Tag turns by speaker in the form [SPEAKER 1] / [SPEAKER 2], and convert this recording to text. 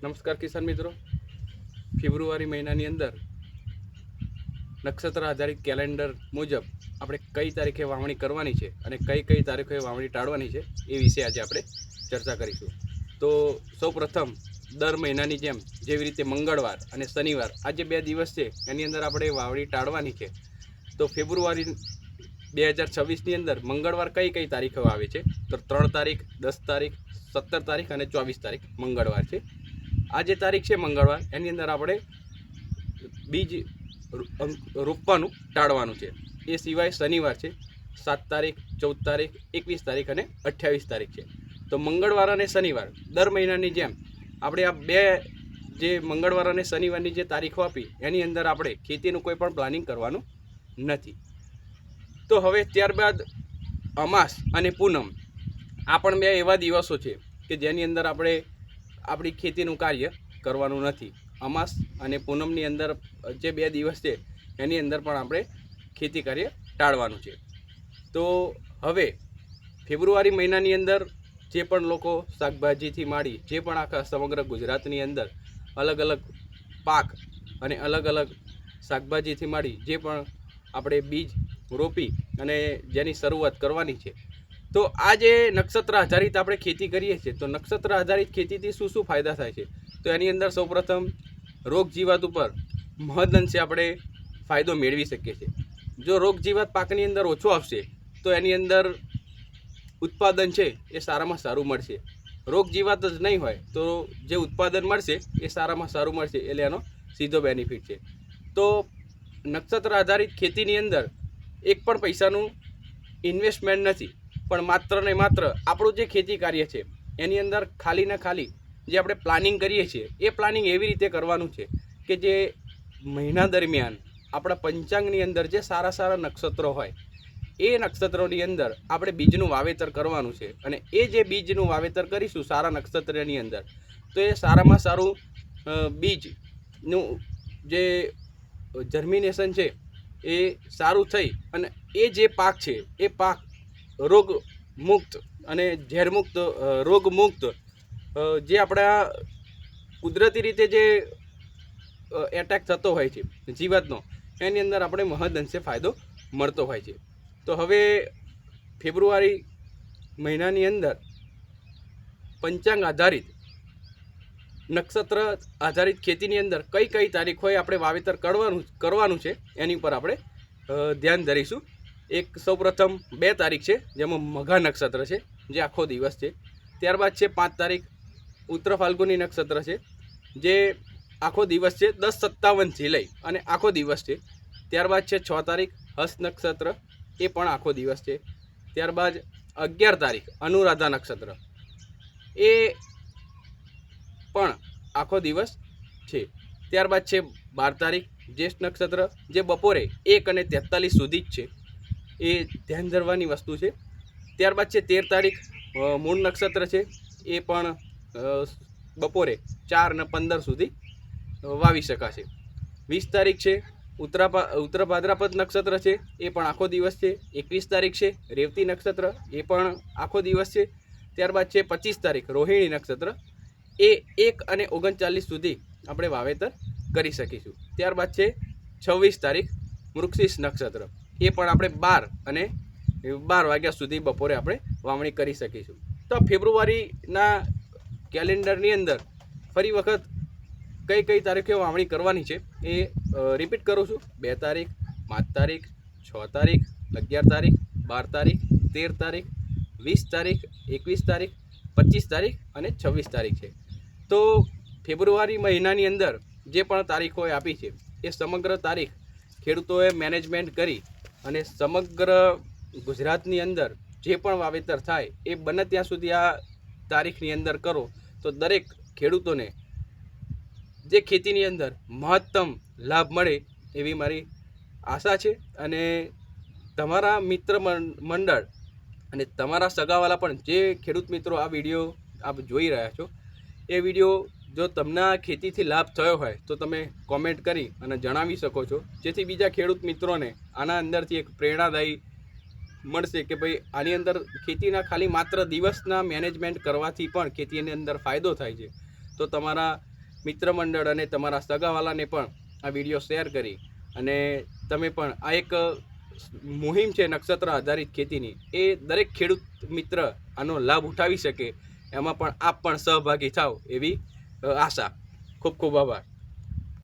[SPEAKER 1] નમસ્કાર કિસાન મિત્રો। ફેબ્રુઆરી મહિનાની અંદર નક્ષત્ર આધારિત કેલેન્ડર મુજબ આપણે કઈ તારીખે વાવણી કરવાની છે અને કઈ કઈ તારીખે વાવણી ટાળવાની છે એ વિશે આજે આપણે ચર્ચા કરીશું। તો સૌપ્રથમ દર મહિનાની જેમ જેવી રીતે મંગળવાર અને શનિવાર આજે બે દિવસ છે એની અંદર આપણે વાવણી ટાળવાની છે। તો ફેબ્રુઆરી 2026ની અંદર મંગળવાર કઈ કઈ તારીખે આવે છે તો 3 તારીખ, 10 તારીખ, 17 તારીખ અને 24 તારીખ મંગળવાર છે। આ જે તારીખ છે મંગળવાર એની અંદર આપણે બીજ રોપવાનું ટાળવાનું છે। એ સિવાય શનિવાર છે 7 તારીખ, 14 તારીખ, 21 તારીખ અને 28 તારીખ છે। તો મંગળવાર અને શનિવાર દર મહિનાની જેમ આપણે આ બે જે મંગળવાર અને શનિવારની જે તારીખો આપી એની અંદર આપણે ખેતીનું કોઈ પણ પ્લાનિંગ કરવાનું નથી। તો હવે ત્યારબાદ અમાસ અને પૂનમ આ પણ બે એવા દિવસો છે કે જેની અંદર આપણે આપણી ખેતીનું કાર્ય કરવાનું નથી। અમાસ અને પૂનમની અંદર જે બે દિવસ છે એની અંદર પણ આપણે ખેતી કાર્ય ટાળવાનું છે। તો હવે ફેબ્રુઆરી મહિનાની અંદર જે પણ લોકો શાકભાજીથી માંડી જે પણ આખા સમગ્ર ગુજરાતની અંદર અલગ અલગ પાક અને અલગ અલગ શાકભાજીથી માંડી જે પણ આપણે બીજ રોપી અને જેની શરૂઆત કરવાની છે। તો આ જે નક્ષત્ર આધારિત આપણે ખેતી કરીએ છીએ તો નક્ષત્ર આધારિત ખેતીથી શું શું ફાયદા થાય છે તો એની અંદર સૌપ્રથમ રોગ જીવાત ઉપર મહદઅંશે આપણે ફાયદો મેળવી શકીએ છીએ। જો રોગ જીવાત પાકની અંદર ઓછો આવશે તો એની અંદર ઉત્પાદન છે એ સારામાં સારું મળશે। રોગ જીવાત જ નહીં હોય તો જે ઉત્પાદન મળશે એ સારામાં સારું મળશે એટલે એનો સીધો બેનિફિટ છે। તો નક્ષત્ર આધારિત ખેતીની અંદર એક પણ પૈસાનું ઇન્વેસ્ટમેન્ટ નથી, પણ માત્ર ને માત્ર આપણું જે ખેતી કાર્ય છે એની અંદર ખાલી ને ખાલી જે આપણે પ્લાનિંગ કરીએ છીએ એ પ્લાનિંગ એવી રીતે કરવાનું છે કે જે મહિના દરમિયાન આપણા પંચાંગની અંદર જે સારા સારા નક્ષત્રો હોય એ નક્ષત્રોની અંદર આપણે બીજનું વાવેતર કરવાનું છે અને એ જે બીજનું વાવેતર કરીશું સારા નક્ષત્રની અંદર તો એ સારામાં સારું બીજનું જે જર્મિનેશન છે એ સારું થઈ અને એ જે પાક છે એ પાક રોગ મુક્ત અને ઝેરમુક્ત રોગ મુક્ત જે આપણા કુદરતી રીતે જે એટેક થતો હોય છે જીવાતનો એની અંદર આપણે મહદઅંશે ફાયદો મળતો હોય છે। તો હવે ફેબ્રુઆરી મહિનાની અંદર પંચાંગ આધારિત નક્ષત્ર આધારિત ખેતીની અંદર કઈ કઈ તારીખોએ આપણે વાવેતર કરવાનું છે એની ઉપર આપણે ધ્યાન ધરીશું। એક સૌપ્રથમ 2 તારીખ છે જેમાં મઘા નક્ષત્ર છે જે આખો દિવસ છે। ત્યારબાદ છે 5 તારીખ ઉત્તર ફાલ્ગુની નક્ષત્ર છે જે આખો દિવસ છે 10:57 થી લઈ અને આખો દિવસ છે। ત્યારબાદ છે 6 તારીખ હસ્ત નક્ષત્ર એ પણ આખો દિવસ છે। ત્યારબાદ 11 તારીખ અનુરાધા નક્ષત્ર એ પણ આખો દિવસ છે। ત્યારબાદ છે 12 તારીખ જ્યેષ્ઠ નક્ષત્ર જે બપોરે 1:43 સુધી જ છે, એ ધ્યાન ધરવાની વસ્તુ છે। ત્યારબાદ છે 13 તારીખ મૂળ નક્ષત્ર છે એ પણ બપોરે 4:15 સુધી વાવી શકાશે। 20 તારીખ છે ઉત્તર ભાદ્રપદ નક્ષત્ર છે એ પણ આખો દિવસ છે। 21 તારીખ છે રેવતી નક્ષત્ર એ પણ આખો દિવસ છે। ત્યારબાદ છે 25 તારીખ રોહિણી નક્ષત્ર એ 1:39 સુધી આપણે વાવેતર કરી શકીશું। ત્યારબાદ છે 26 તારીખ મૃગશીર્ષ નક્ષત્ર એ પણ આપણે 12 વાગ્યા સુધી બપોરે આપણે વાવણી કરી શકીશું। તો ફેબ્રુઆરીના કેલેન્ડરની અંદર ફરી વખત કઈ કઈ તારીખે વાવણી કરવાની છે એ રિપીટ કરું છું। 2 તારીખ, 5 તારીખ, 6 તારીખ, 11 તારીખ, 12 તારીખ, 13 તારીખ, 20 તારીખ, 21 તારીખ, 25 તારીખ અને 26 તારીખ છે। તો ફેબ્રુઆરી મહિનાની અંદર જે પણ તારીખોએ આપી છે એ સમગ્ર તારીખ ખેડૂતોએ મેનેજમેન્ટ કરી અને સમગ્ર ગુજરાતની અંદર જે પણ વાવેતર થાય એ બને ત્યાં સુધી આ તારીખની અંદર કરો તો દરેક ખેડૂતોને જે ખેતીની અંદર મહત્તમ લાભ મળે એવી મારી આશા છે। અને તમારા મિત્ર મંડળ અને તમારા સગાવાલા પણ જે ખેડૂત મિત્રો આ વિડીયો આપ જોઈ રહ્યા છો એ વિડીયો જો તમને આ ખેતીથી લાભ થયો હોય તો તમે કોમેન્ટ કરી અને જણાવી શકો છો, જેથી બીજા ખેડૂત મિત્રોને આના અંદરથી એક પ્રેરણાદાયી મળશે કે ભાઈ આની અંદર ખેતીના ખાલી માત્ર દિવસના મેનેજમેન્ટ કરવાથી પણ ખેતીની અંદર ફાયદો થાય છે। તો તમારા મિત્ર મંડળ અને તમારા સગાવાલાને પણ આ વિડીયો શેર કરી અને તમે પણ આ એક મુહિમ છે નક્ષત્ર આધારિત ખેતીની, એ દરેક ખેડૂત મિત્ર આનો લાભ ઉઠાવી શકે એમાં પણ આપ પણ સહભાગી થાવ એવી આશા. ખૂબ ખૂબ આભાર.